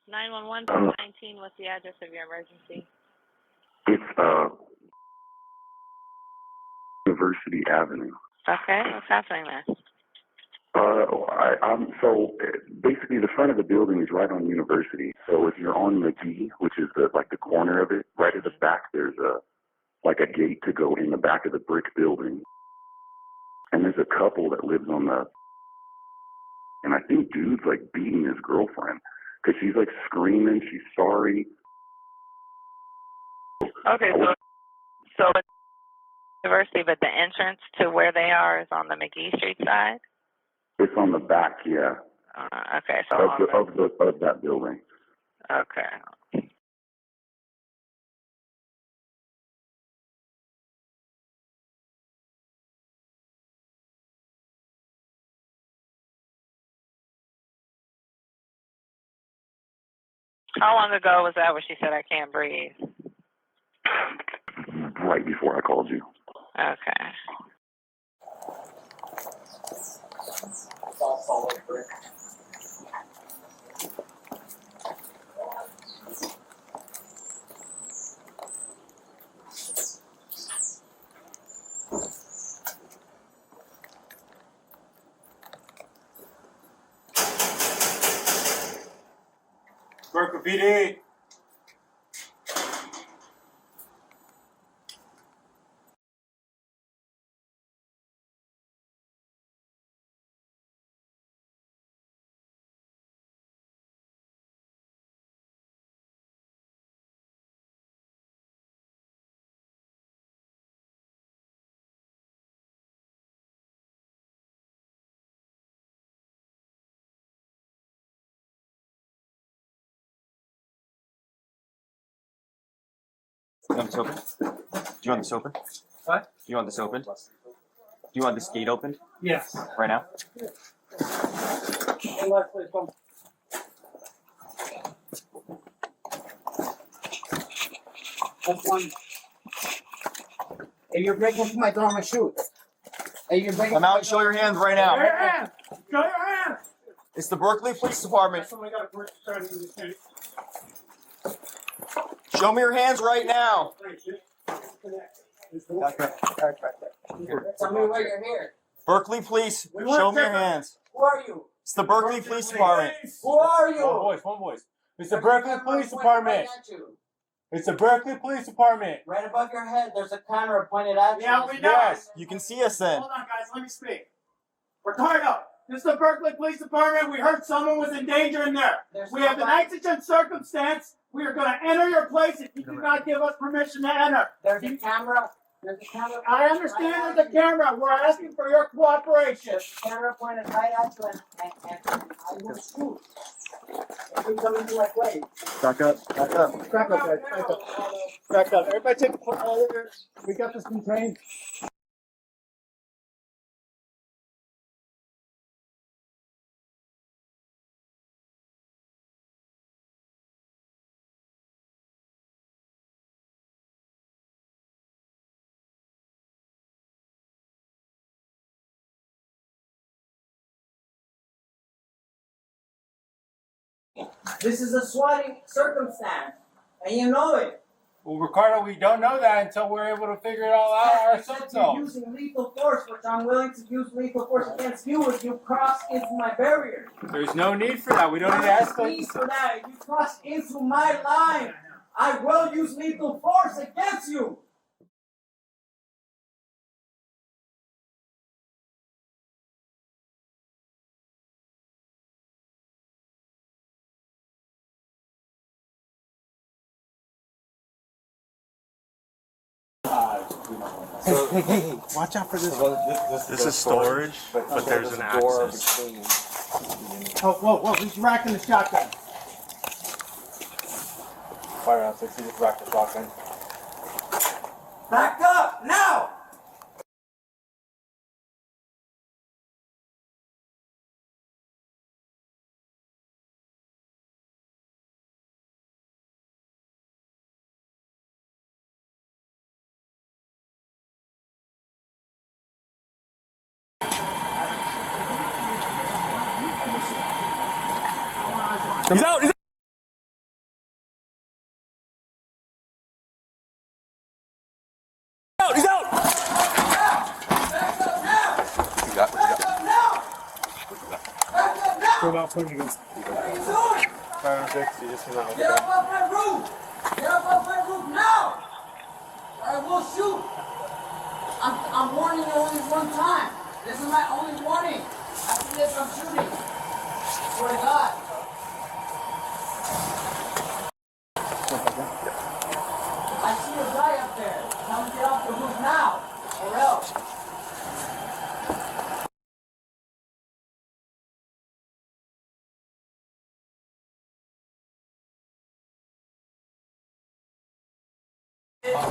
911 19. What's the address of your emergency? It's University Avenue. Okay, what's happening there? Basically the front of the building is right on University. So if you're on McGee, which is the corner of it, right at the back there's a gate to go in the back of the brick building. And there's a couple that lives on the, and I think dude's beating his girlfriend because she's screaming, she's sorry. Okay, so it's University, but the entrance to where they are is on the McGee Street side? It's on the back, yeah. Okay, so of that building. Okay. How long ago was that where she said, "I can't breathe"? Right before I called you. Okay. Berkeley PD. You want this open? Do you want this open? What? Do you want this open? Do you want this gate open? Yes. Right now? That's one. Hey, you're breaking through my door, I'm gonna shoot. Hey, you're breaking. Come out and show your hands right now. Show your hands! Show your hands! It's the Berkeley Police Department. Somebody got a birth starting in the city. Show me your hands right now. Tell me where you're here. Berkeley Police, show me your hands. Who are you? It's the Berkeley Police Department. Who are you? One voice. It's the Berkeley Police Department. It's the Berkeley Police Department. Right above your head, there's a camera pointed at you. Yeah, we know. Yes, you can see us then. Hold on, guys. Let me speak. Ricardo, this is the Berkeley Police Department. We heard someone was in danger in there. We have an exigent circumstance. We are going to enter your place if you do not give us permission to enter. There's a camera. There's a camera. I understand there's a camera. We're asking for your cooperation. There's a camera pointed right at you, and I will shoot. If you come into my place. Back up, back up. Back up, guys. Back up. Back up. Everybody take a foot out of there. We got this contained. This is a swatting circumstance, and you know it. Well, Ricardo, we don't know that until we're able to figure it all out Except you're ourselves. using lethal force, which I'm willing to use lethal force against you if you cross into my barrier. There's no need for that. We don't need to There's ask no need for that. If you cross into my line, I will use lethal force against you. Hey, watch out for this. This is storage, but there's an access. Whoa, he's racking the shotgun. Firearm 60, just rack the shotgun. Back up now. He's out! What are you doing? Firearm 6, you just came out with Get a up gun. off my roof! Get up off my roof now! Or I will shoot! I'm warning you only one time. This is my only warning. After this, I'm shooting. Swear to God. I see a guy up there. Tell him to get off the roof now, or else.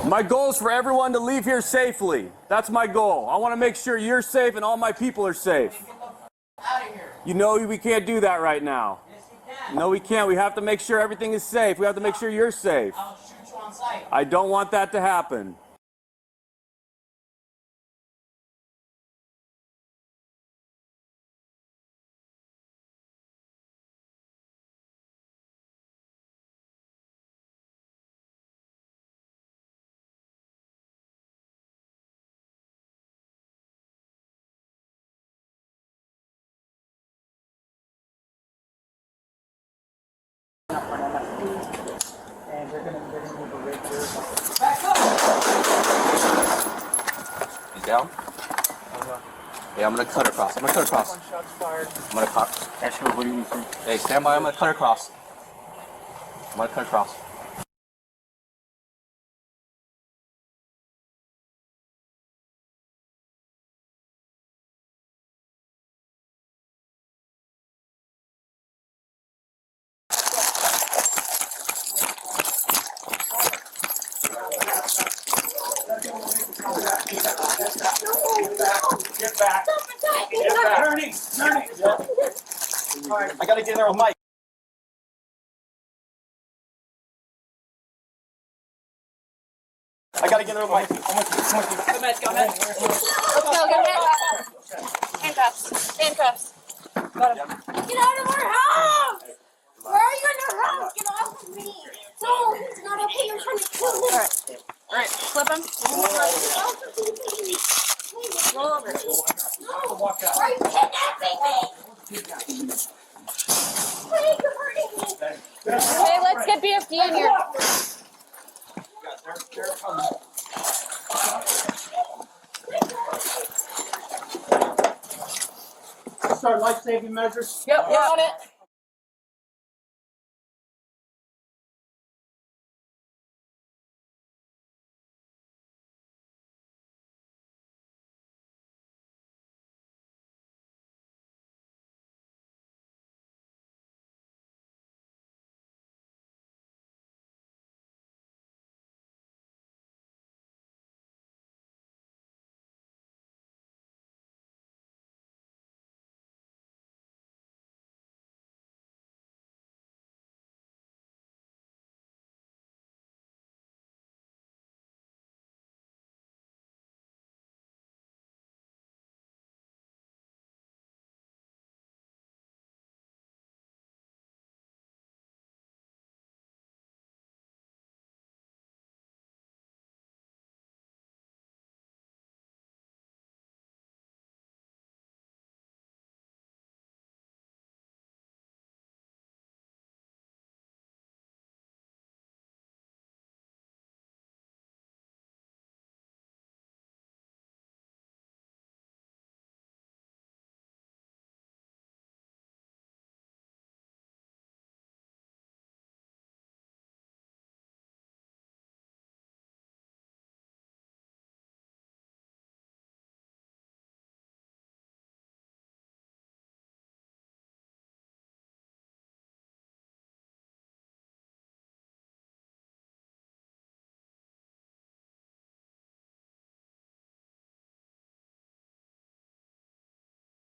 My goal is for everyone to leave here safely. That's my goal. I want to make sure you're safe and all my people are safe. Out of here. You know we can't do that right now. Yes, you can. No, we can't. We have to make sure everything is safe. We have to make sure you're safe. I'll shoot you on sight. I don't want that to happen. He's down? Yeah, I'm gonna cut across. I'm gonna cut across. I'm gonna cut. Actually, what do you think? Hey, stand by. I'm gonna cut across. I'm gonna cut across. Get back. Get back. Turning. I gotta get in there with Mike. I gotta get in there with Mike. Go ahead. Handcuffs. Got him. Get out of our house! Where are you in your house? Get off of me! No, it's not okay. You're trying to kill me. Alright, flip him. Roll over. No! Why are you kidnapping me? Wait, you're hurting me. Okay, let's get BFD in here. Start life-saving measures. Yep, we're on it.